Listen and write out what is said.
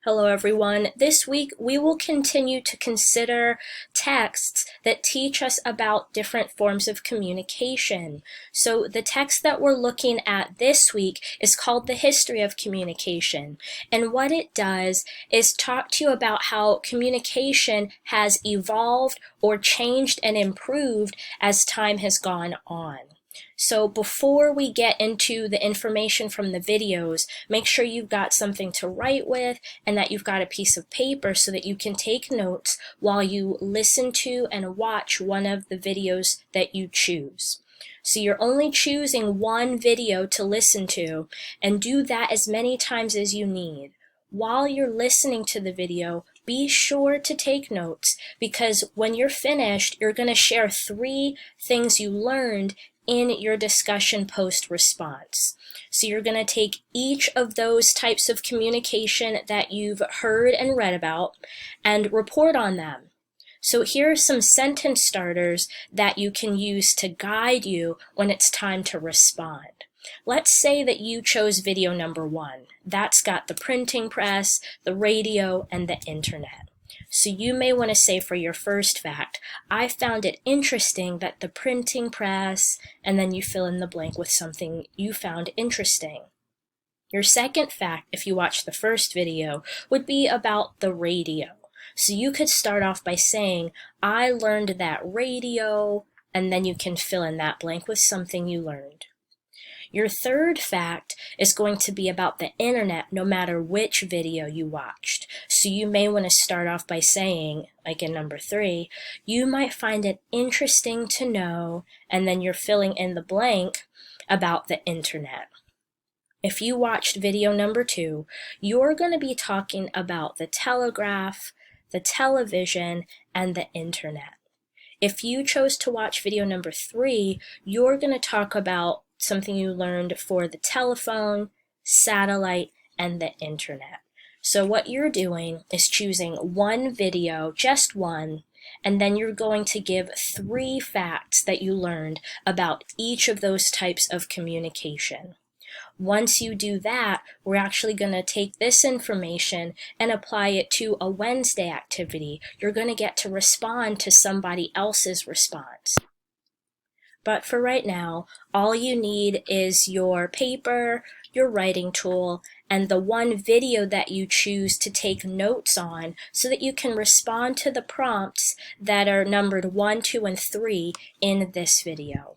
Hello everyone. This week we will continue to consider texts that teach us about different forms of communication. So the text that we're looking at this week is called The History of Communication. And what it does is talk to you about how communication has evolved or changed and improved as time has gone on. So before we get into the information from the videos, make sure you've got something to write with and that you've got a piece of paper so that you can take notes while you listen to and watch one of the videos that you choose. So you're only choosing one video to listen to, and do that as many times as you need. While you're listening to the video, be sure to take notes, because when you're finished, you're going to share 3 things you learned in your discussion post response. So you're going to take each of those types of communication that you've heard and read about and report on them. So here are some sentence starters that you can use to guide you when it's time to respond. Let's say that you chose video number 1. That's got the printing press, the radio, and the internet. So you may want to say for your first fact, I found it interesting that the printing press, and then you fill in the blank with something you found interesting. Your second fact, if you watch the first video, would be about the radio. So you could start off by saying, I learned that radio, and then you can fill in that blank with something you learned. Your third fact is going to be about the internet, no matter which video you watched. So you may want to start off by saying, like in number 3, you might find it interesting to know, and then you're filling in the blank about the internet. If you watched video number 2, you're going to be talking about the telegraph, the television, and the internet. If you chose to watch video number 3, you're going to talk about something you learned for the telephone, satellite, and the internet. So what you're doing is choosing one video, just one, and then you're going to give 3 facts that you learned about each of those types of communication. Once you do that, we're actually going to take this information and apply it to a Wednesday activity. You're going to get to respond to somebody else's response. But for right now, all you need is your paper, your writing tool, and the one video that you choose to take notes on so that you can respond to the prompts that are numbered 1, 2, and 3 in this video.